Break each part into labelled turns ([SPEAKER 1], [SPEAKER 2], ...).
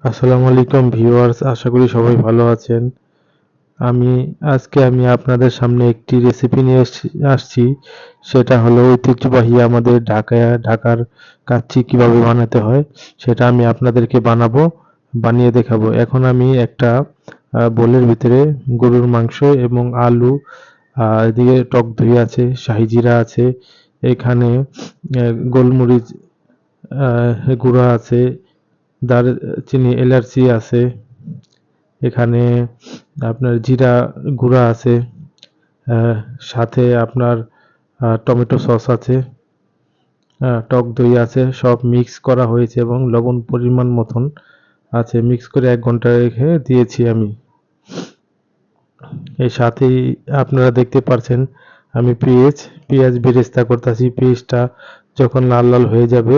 [SPEAKER 1] আসসালামু আলাইকুম ভিউয়ার্স, আশা করি সবাই ভালো আছেন। আমি আজকে আপনাদের সামনে একটি রেসিপি নিয়ে আসছি। সেটা হলো ঐতিহ্যবাহী আমাদের ঢাকার কাচ্চি কিভাবে বানাতে হয় সেটা আমি আপনাদেরকে বানিয়ে দেখাবো। এখন আমি একটা বোলের ভিতরে গরুর মাংস এবং আলু, এদিকে টক দই আছে, শাহি জিরা আছে, এখানে গোলমরিচ গুঁড়া আছে, দারচিনি এলাচি আছে, এখানে আপনার জিরা গুঁড়া আছে, আহ, সাথে আপনার টমেটো সস আছে, টক দই আছে, সব মিক্স করা হয়েছে এবং লবণ পরিমাণ মতন আছে। মিক্স করে 1 ঘন্টা রেখে দিয়েছি আমি। এর সাথেই আপনারা দেখতে পারছেন আমি পেঁয়াজ বেরেস্তা করতেছি। পেঁয়াজটা যখন লাল লাল হয়ে যাবে,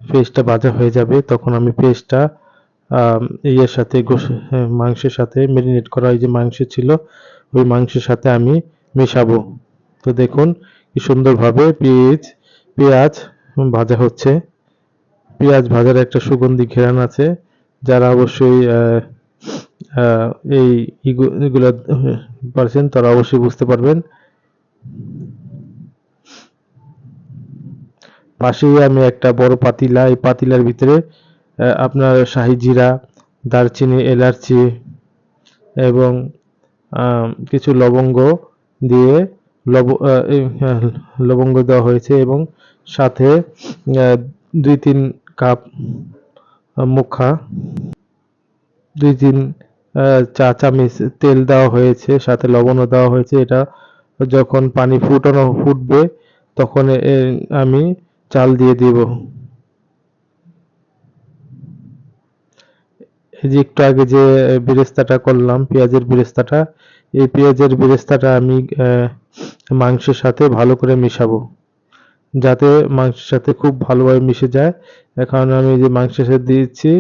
[SPEAKER 1] পেঁয়াজটা ভাজা হয়ে যাবে, তখন আমি পেঁয়াজটা ইয়ের সাথে মাংসের সাথে মেরিনেট করা যে মাংস ছিল ওই মাংসের সাথে আমি মেশাবো। তো দেখুন কি সুন্দরভাবে পেঁয়াজ ভাজা হচ্ছে। পেঁয়াজ ভাজার একটা সুগন্ধি ঘ্রাণ আছে। যারা অবশ্যই আহ, এই এগুলা পারছেন তারা অবশ্যই বুঝতে পারবেন। পাশেই আমি একটা বড় পাতিলা, এই পাতিলার ভিতরে আপনার শাহি জিরা, দারচিনি, এলাচি এবং কিছু লবঙ্গ দিয়ে লবঙ্গ দেওয়া হয়েছে এবং সাথে 2-3 কাপ মুখা, 2-3 চা চামচ তেল দেওয়া হয়েছে, সাথে লবণও দেওয়া হয়েছে। এটা যখন পানি ফুটবে তখন আমি চাল দিয়ে দিব। এই যে একটু আগে যে বেরেস্তাটা করলাম, পেঁয়াজের বেরেস্তাটা, এই পেঁয়াজের বেরেস্তাটা আমি মাংসের সাথে ভালো করে মিশাবো, যাতে মাংসের সাথে খুব ভালোভাবে মিশে যায়। এখন আমি যে মাংসের সাথে দিচ্ছি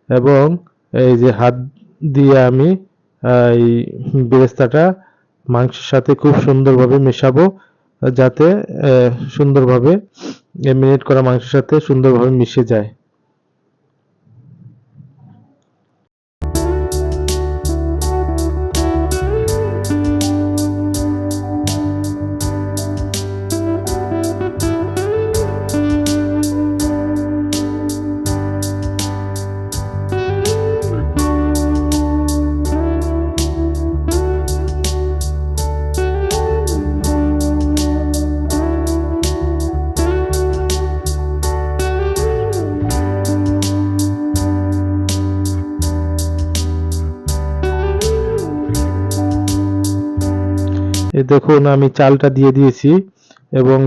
[SPEAKER 1] এবং এই যে হাত দিয়ে আমি এই বেরেস্তাটা মাংসের সাথে খুব সুন্দরভাবে মেশাবো, যাতে সুন্দরভাবে মেরিনেট করা মাংসের সাথে সুন্দরভাবে মিশে যায়। এই দেখুন আমি চালটা দিয়ে দিয়েছি এবং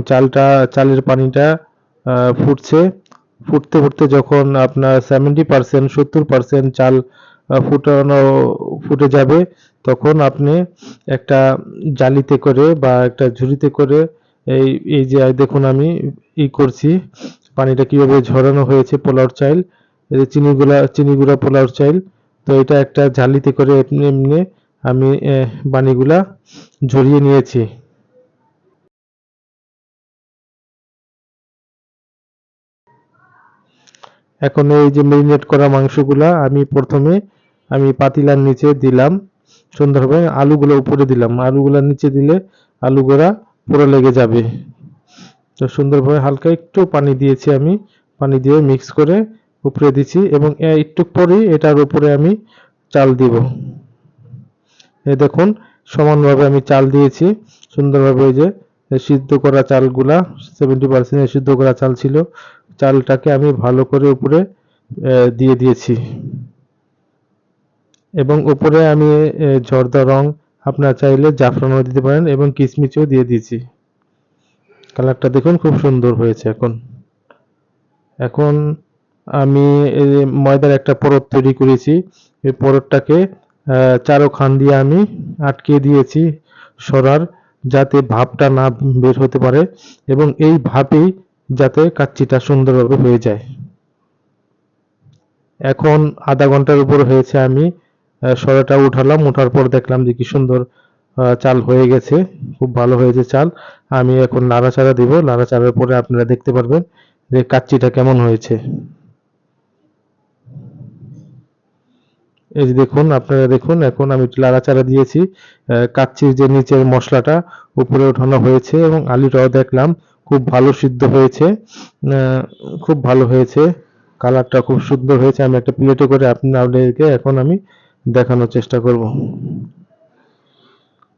[SPEAKER 1] চালের পানিটা ফুটছে। ফুটতে ফুটতে যখন আপনার 70% 70% চাল ফুটে যাবে, তখন আপনি একটা জালিতে করে বা একটা ঝুড়িতে করে এই এই যে দেখুন আমি করছি, পানিটা কিভাবে ঝরানো হয়েছে পোলাওর চাল, এই যে চিনি গুঁড়া পোলাওর চাল। তো এটা একটা ঝালিতে করে এমনি এমনি আমি পানিগুলা ঝরিয়ে নিয়েছি। এখন এই যে মেরিনেট করা মাংসগুলা আমি পাতিলার নিচে দিলাম, সুন্দরভাবে আলুগুলো উপরে দিলাম। আলুগুলা নিচে দিলে আলুগুলা পুরো লেগে যাবে। তো সুন্দরভাবে হালকা একটু পানি দিয়েছি আমি, পানি দিয়ে মিক্স করে উপরে দিচ্ছি এবং একটু পরেই এটার উপরে আমি চাল দিব। এই দেখুন সমানভাবে আমি চাল দিয়েছি সুন্দরভাবে। এই যে সিদ্ধ করা চালগুলা 70% সিদ্ধ করা চাল ছিল, চালটাকে আমি ভালো করে উপরে দিয়ে দিয়েছি এবং উপরে আমি জর্দা রং, আপনারা চাইলে জাফরানও দিতে পারেন এবং কিশমিশও দিয়ে দিয়েছি। কালারটা দেখুন খুব সুন্দর হয়েছে। এখন আমি এই যে ময়দার একটা পরত তৈরি করেছি, এই পরতটাকে চারোখান দিয়ে আমি আটকে দিয়েছি সরার, যাতে ভাপটা না বের হতে পারে এবং এই ভাপেই যাতে কাচ্চিটা সুন্দরভাবে হয়ে যায়। এখন আধা ঘন্টার উপর হয়েছে, আমি সরাটা উঠালাম, উঠার পর দেখলাম যে কি সুন্দর চাল হয়ে গেছে, খুব ভালো হয়েছে চাল। আমি এখন নাড়াচাড়া দিব, নাড়াচাড়ার পরে আপনারা দেখতে পারবেন যে কাচ্চিটা কেমন হয়েছে। এই যে দেখুন, আপনারা দেখুন, এখন আমি একটু নাড়াচাড়া দিয়েছি। কাচ্চির যে নিচের মশলাটা উপরে ওঠানো হয়েছে এবং আলুটাও দেখলাম খুব ভালো সিদ্ধ হয়েছে। খুব ভালো হয়েছে, কালারটা খুব সুন্দর হয়েছে। আমি একটা প্লেটে করে আপনাদেরকে এখন আমি দেখানোর চেষ্টা করব।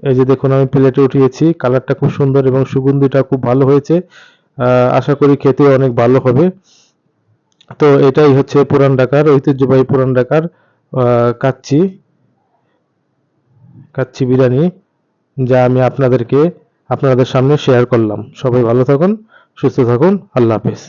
[SPEAKER 1] এই যে দেখুন, আমি প্লেটে উঠিয়েছি, কালারটা খুব সুন্দর এবং সুগন্ধিটা খুব ভালো হয়েছে। আশা করি খেতে অনেক ভালো হবে। তো এটাই হচ্ছে পুরান ঢাকার ঐতিহ্যবাহী পুরান ঢাকার কাচ্চি কাচ্চি বিরিয়ানি, যা আমি আপনাদের সামনে শেয়ার করলাম। সবাই ভালো থাকুন, সুস্থ থাকুন, আল্লাহ হাফেজ।